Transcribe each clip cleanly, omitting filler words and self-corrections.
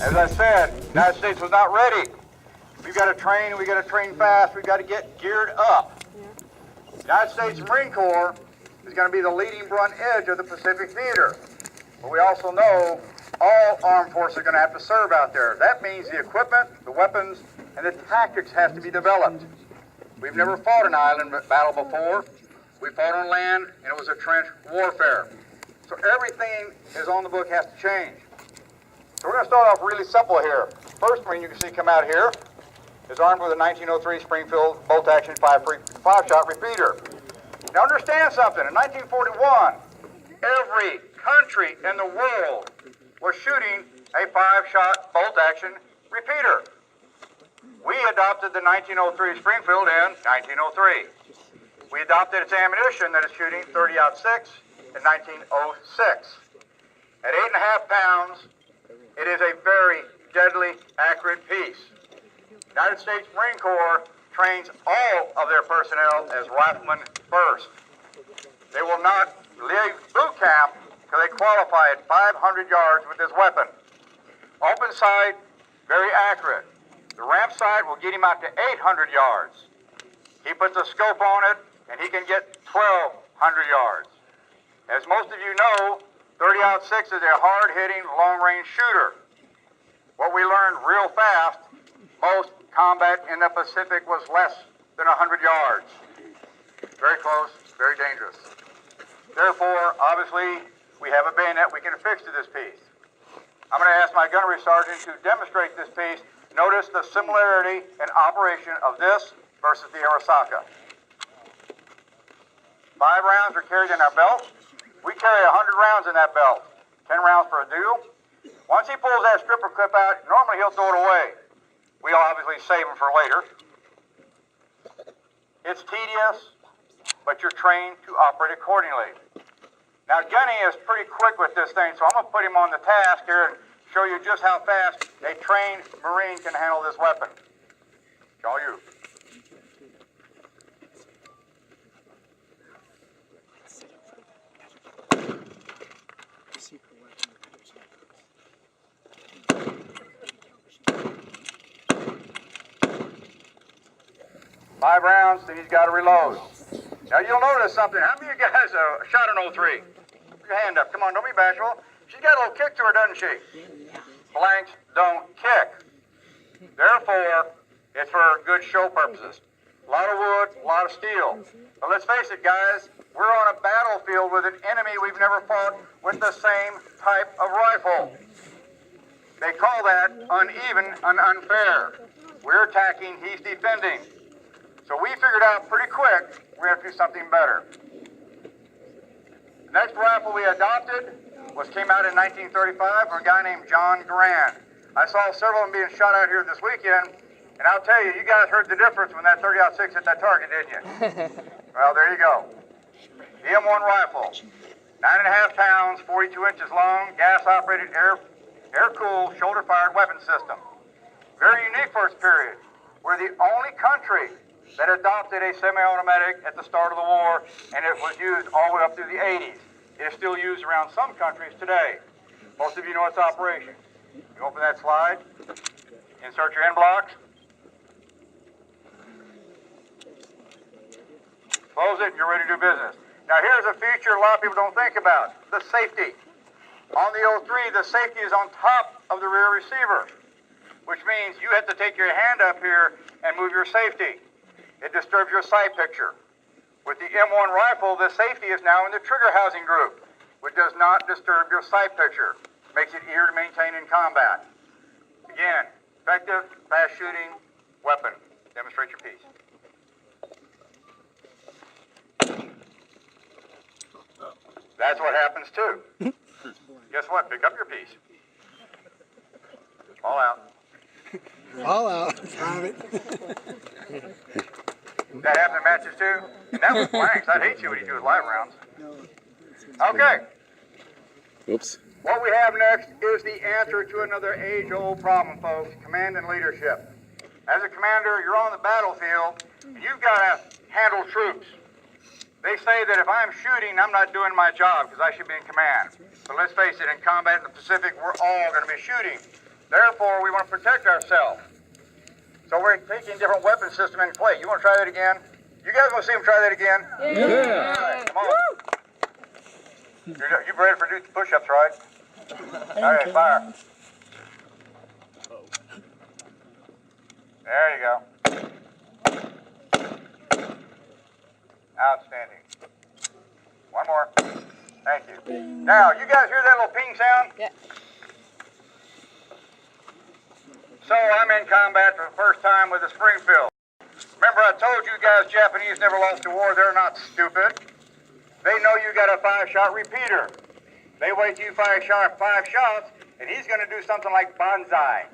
As I said, the United States was not ready. We've got to train, we've got to train fast, we've got to get geared up. The United States Marine Corps is going to be the leading brunt edge of the Pacific theater. But we also know all armed forces are going to have to serve out there. That means the equipment, the weapons, and the tactics have to be developed. We've never fought an island battle before. We fought on land, and it was a trench warfare. So everything is on the book has to change. So we're going to start off really simple here. First Marine you can see come out here is armed with a 1903 Springfield bolt-action 5-shot repeater. Now understand something. In 1941, every country in the world was shooting a 5-shot bolt-action repeater. We adopted the 1903 Springfield in 1903. We adopted its ammunition that is shooting 30-06 in 1906. At 8.5 pounds, it is a very deadly, accurate piece. United States Marine Corps trains all of their personnel as riflemen first. They will not leave boot camp until they qualify at 500 yards with this weapon. Open sight, very accurate. The ramp sight will get him out to 800 yards. He puts a scope on it, and he can get 1,200 yards. As most of you know, 30-06 is a hard-hitting, long-range shooter. What we learned real fast, most combat in the Pacific was less than 100 yards. Very close, very dangerous. Therefore, obviously, we have a bayonet we can affix to this piece. I'm going to ask my gunnery sergeant to demonstrate this piece. Notice the similarity in operation of this versus the Arasaka. 5 rounds are carried in our belt. We carry 100 rounds in that belt. 10 rounds for a duel. Once he pulls that stripper clip out, normally he'll throw it away. We'll obviously save him for later. It's tedious, but you're trained to operate accordingly. Now, Gunny is pretty quick with this thing, so I'm going to put him on the task here and show you just how fast a trained Marine can handle this weapon. It's all you. Five rounds, then he's got to reload. Now you'll notice something. How many of you guys shot an 03? Put your hand up. Come on, don't be bashful. She's got a little kick to her, doesn't she? Blanks don't kick. Therefore, it's for good show purposes. A lot of wood, a lot of steel. But let's face it, guys, we're on a battlefield with an enemy we've never fought with the same type of rifle. They call that uneven and unfair. We're attacking, he's defending. So we figured out pretty quick we have to do something better. The next rifle we adopted came out in 1935 from a guy named John Grant. I saw several of them being shot out here this weekend, and I'll tell you, you guys heard the difference when that 30-06 hit that target, didn't you? Well, there you go. The M1 rifle, 9.5 pounds, 42 inches long, gas-operated, air-cooled, shoulder-fired weapon system. Very unique for its period. We're the only country that adopted a semi-automatic at the start of the war, and it was used all the way up through the 80s. It is still used around some countries today. Most of you know its operation. You open that slide, insert your end blocks, close it, and you're ready to do business. Now here's a feature a lot of people don't think about, the safety. On the 03, the safety is on top of the rear receiver, which means you have to take your hand up here and move your safety. It disturbs your sight picture. With the M1 rifle, the safety is now in the trigger housing group, which does not disturb your sight picture. Makes it easier to maintain in combat. Again, effective, fast shooting weapon. Demonstrate your piece. That's what happens too. Guess what? Pick up your piece. All out. All out. Have it. That happen in matches too? And that was blanks. I'd hate you when you do with live rounds. Okay. Oops. What we have next is the answer to another age-old problem, folks, command and leadership. As a commander, you're on the battlefield, and you've got to handle troops. They say that if I'm shooting, I'm not doing my job because I should be in command. But let's face it, in combat in the Pacific, we're all going to be shooting. Therefore, we want to protect ourselves. So we're taking different weapon system in play. You want to try that again? You guys want to see him try that again? Yeah. All right, come on. You ready for push-ups, right? All right, fire. There you go. Outstanding. One more. Thank you. Now, you guys hear that little ping sound? Yeah. So I'm in combat for the first time with the Springfield. Remember I told you guys Japanese never lost a war. They're not stupid. They know you got a 5-shot repeater. They wait till you fire 5 shots, and he's going to do something like bonsai.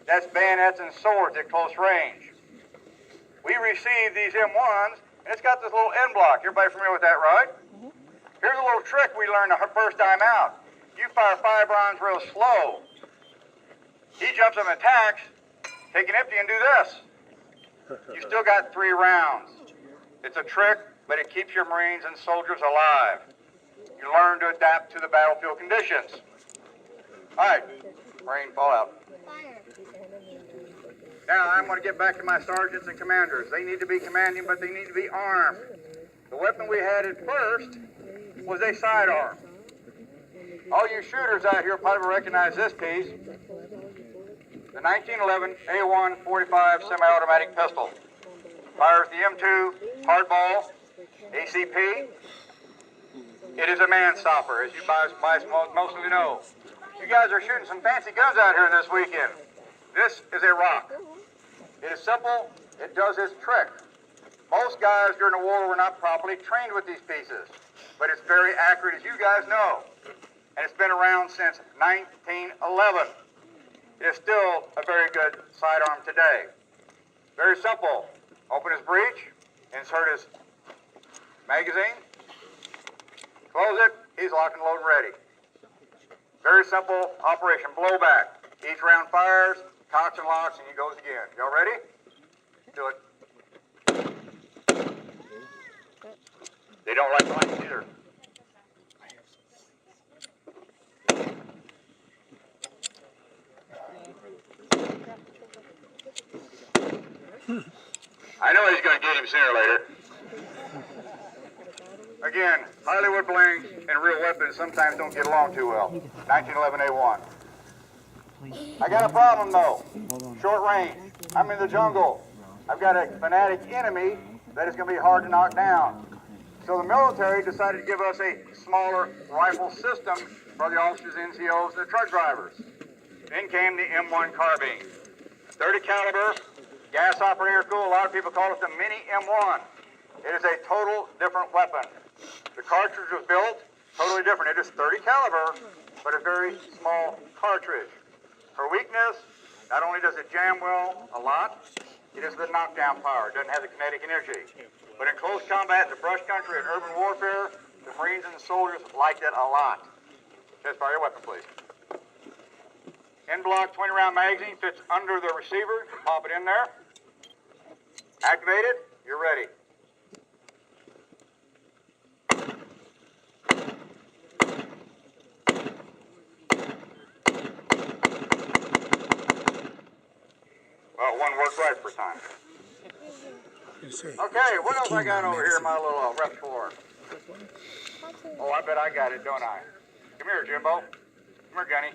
That's bayonets and swords at close range. We received these M1s, and it's got this little end block. Everybody familiar with that, right? Here's a little trick we learned the first time out. You fire 5 rounds real slow. He jumps up and attacks, take an empty and do this. You still got 3 rounds. It's a trick, but it keeps your Marines and soldiers alive. You learn to adapt to the battlefield conditions. All right, Marine fallout. Now I'm going to get back to my sergeants and commanders. They need to be commanding, but they need to be armed. The weapon we had at first was a sidearm. All you shooters out here probably recognize this piece. The 1911 A1 45 semi-automatic pistol. Fires the M2 hardball ACP. It is a man stopper, as you guys most of you know. You guys are shooting some fancy guns out here this weekend. This is a rock. It is simple. It does its trick. Most guys during the war were not properly trained with these pieces, but it's very accurate, as you guys know. And it's been around since 1911. It is still a very good sidearm today. Very simple. Open his breech, insert his magazine, close it, he's locked and loaded and ready. Very simple operation. Blowback. Each round fires, cocks and locks, and he goes again. Y'all ready? Do it. They don't like lights either. I know he's going to get him sooner or later. Again, Hollywood bling and real weapons sometimes don't get along too well. 1911 A1. I got a problem though. Short range. I'm in the jungle. I've got a fanatic enemy that is going to be hard to knock down. So the military decided to give us a smaller rifle system for the officers, NCOs, and the truck drivers. Then came the M1 carbine. 30 caliber, gas operator cool. A lot of people call it the mini M1. It is a total different weapon. The cartridge was built totally different. It is 30 caliber, but a very small cartridge. Her weakness, not only does it jam well a lot, it is the knockdown power. It doesn't have the kinetic energy. But in close combat, the brush country, and urban warfare, the Marines and the soldiers liked it a lot. Just fire your weapon, please. End block 20-round magazine fits under the receiver. Pop it in there. Activate it. You're ready. Well, one worked right for time. Okay, what else I got over here in my little repertoire? Oh, I bet I got it, don't I? Come here, Jimbo. Come here, Gunny.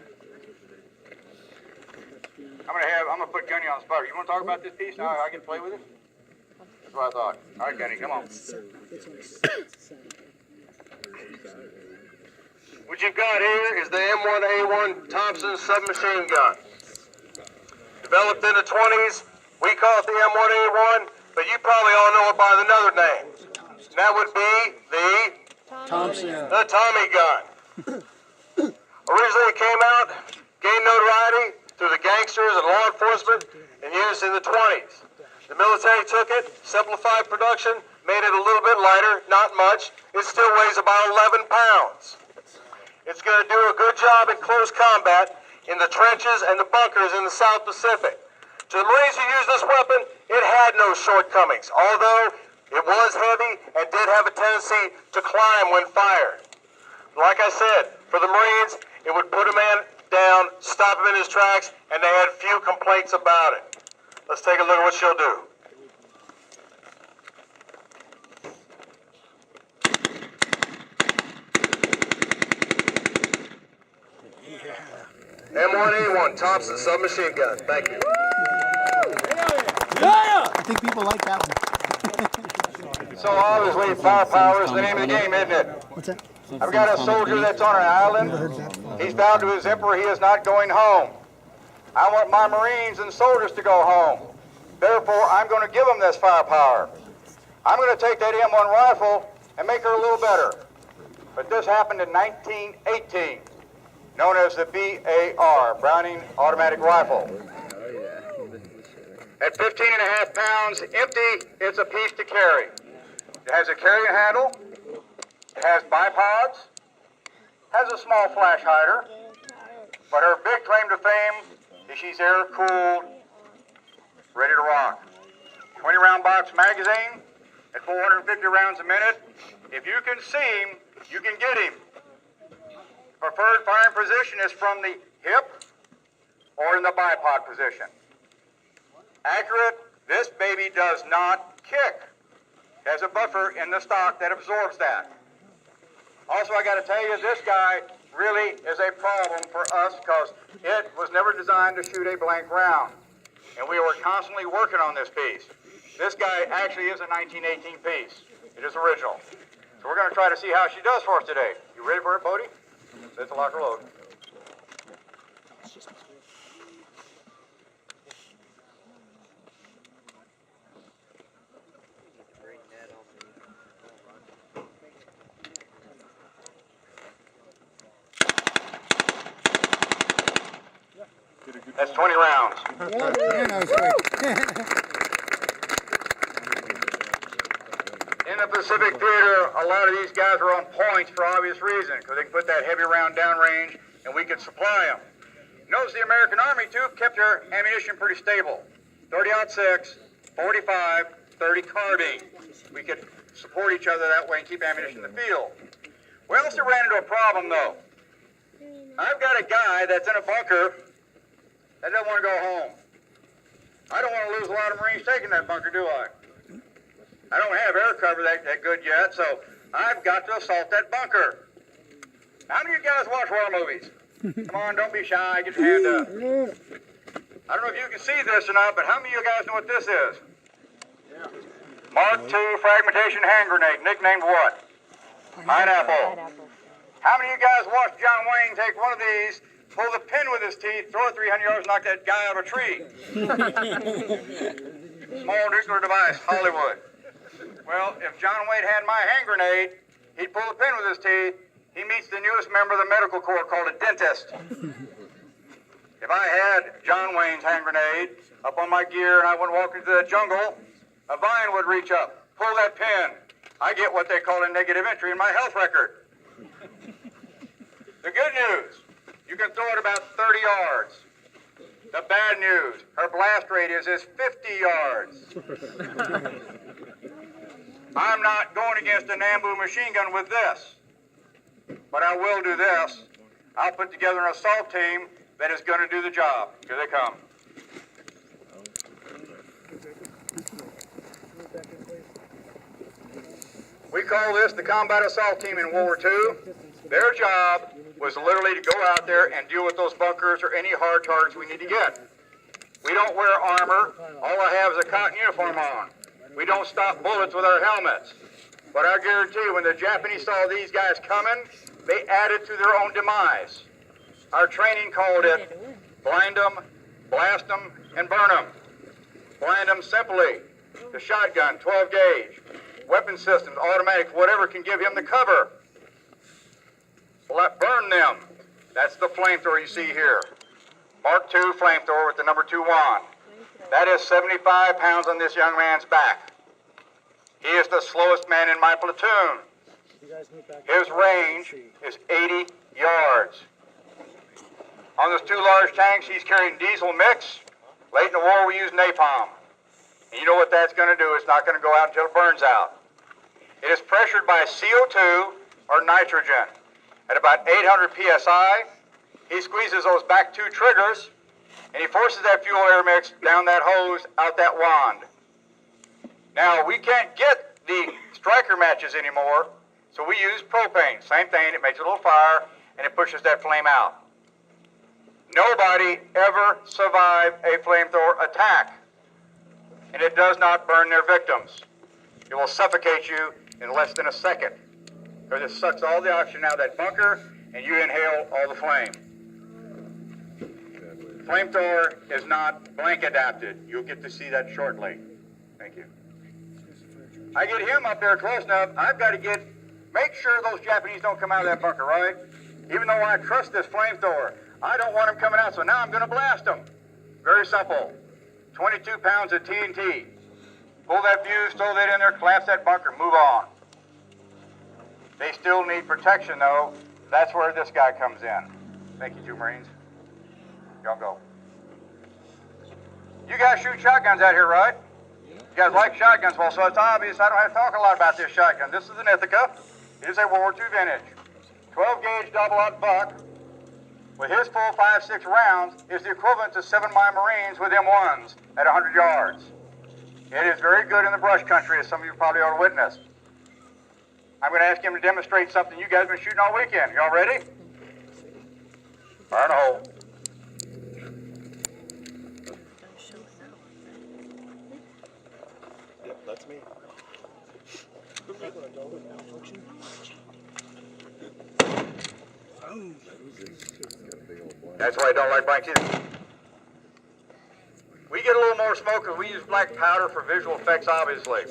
I'm gonna put Gunny on the spot. You want to talk about this piece now? I can play with it. That's what I thought. All right, Gunny, come on. What you've got here is the M1A1 Thompson submachine gun. Developed in the 20s, we call it the M1A1, but you probably all know it by another name. And that would be the Tommy gun. Originally it came out, gained notoriety through the gangsters and law enforcement, and used in the 20s. The military took it, simplified production, made it a little bit lighter, not much. It still weighs about 11 pounds. It's going to do a good job in close combat in the trenches and the bunkers in the South Pacific. To the Marines who used this weapon, it had no shortcomings, although it was heavy and did have a tendency to climb when fired. Like I said, for the Marines, it would put a man down, stop him in his tracks, and they had few complaints about it. Let's take a look at what she'll do. M1A1, Thompson submachine gun. Thank you. I think people like that one. So obviously firepower is the name of the game, isn't it? What's that? I've got a soldier that's on an island. He's vowed to his emperor he is not going home. I want my Marines and soldiers to go home. Therefore, I'm going to give them this firepower. I'm going to take that M1 rifle and make her a little better. But this happened in 1918, known as the BAR, Browning Automatic Rifle. At 15.5 pounds empty, it's a piece to carry. It has a carrying handle, it has bipods, has a small flash hider, but her big claim to fame is she's air-cooled, ready to rock. 20-round box magazine at 450 rounds a minute. If you can see him, you can get him. Preferred firing position is from the hip or in the bipod position. Accurate, this baby does not kick. It has a buffer in the stock that absorbs that. Also, I got to tell you, this guy really is a problem for us because it was never designed to shoot a blank round. And we were constantly working on this piece. This guy actually is a 1918 piece. It is original. So we're going to try to see how she does for us today. You ready for it, Bodie? Set the locker load. That's 20 rounds. In the Pacific Theater, a lot of these guys are on points for obvious reason, because they can put that heavy round downrange and we could supply them. Notice the American Army, too, kept their ammunition pretty stable. 30-06, 45, 30 carbine. We could support each other that way and keep ammunition in the field. We also ran into a problem, though. I've got a guy that's in a bunker that doesn't want to go home. I don't want to lose a lot of Marines taking that bunker, do I? I don't have air cover that good yet, so I've got to assault that bunker. How many of you guys watch war movies? Come on, don't be shy, get your hand up. I don't know if you can see this or not, but how many of you guys know what this is? Mark II fragmentation hand grenade, nicknamed what? Pineapple. How many of you guys watched John Wayne take one of these, pull the pin with his teeth, throw it 300 yards, knock that guy out of a tree? Small nuclear device, Hollywood. Well, if John Wayne had my hand grenade, he'd pull the pin with his teeth. He meets the newest member of the medical corps called a dentist. If I had John Wayne's hand grenade up on my gear and I went walking through the jungle, a vine would reach up, pull that pin. I get what they call a negative entry in my health record. The good news, you can throw it about 30 yards. The bad news, her blast radius is 50 yards. I'm not going against a Nambu machine gun with this, but I will do this. I'll put together an assault team that is going to do the job. Here they come. We call this the combat assault team in World War II. Their job was literally to go out there and deal with those bunkers or any hard targets we need to get. We don't wear armor. All I have is a cotton uniform on. We don't stop bullets with our helmets. But I guarantee you, when the Japanese saw these guys coming, they added to their own demise. Our training called it blind them, blast them, and burn them. Blind them simply. The shotgun, 12 gauge, weapon systems, automatic, whatever can give him the cover. Burn them. That's the flamethrower you see here. Mark II flamethrower with the number 2 wand. That is 75 pounds on this young man's back. He is the slowest man in my platoon. His range is 80 yards. On those 2 large tanks, he's carrying diesel mix. Late in the war, we used napalm. And you know what that's going to do? It's not going to go out until it burns out. It is pressured by CO2 or nitrogen at about 800 psi. he squeezes those back two triggers, and he forces that fuel air mix down that hose, out that wand. Now, we can't get the striker matches anymore, so we use propane. Same thing, it makes a little fire, and it pushes that flame out. Nobody ever survived a flamethrower attack, and it does not burn their victims. It will suffocate you in less than a second, because it sucks all the oxygen out of that bunker, and you inhale all the flame. Flamethrower is not blank adapted. You'll get to see that shortly. Thank you. I get him up there close enough, I've got to make sure those Japanese don't come out of that bunker, right? Even though I trust this flamethrower, I don't want them coming out, so now I'm going to blast them. Very simple. 22 pounds of TNT. Pull that fuse, throw that in there, collapse that bunker, move on. They still need protection, though. That's where this guy comes in. Thank you, two Marines. Y'all go. You guys shoot shotguns out here, right? You guys like shotguns, well, so it's obvious I don't have to talk a lot about this shotgun. This is an Ithaca. It is a World War II vintage. 12-gauge double-aught buck with his full 5.6 rounds is the equivalent to 7 of my Marines with M1s at 100 yards. It is very good in the brush country, as some of you probably already witnessed. I'm going to ask him to demonstrate something you guys have been shooting all weekend. Y'all ready? Fire in a hole. Yep, that's me. That's why I don't like blanks either. We get a little more smoke because we use black powder for visual effects, obviously.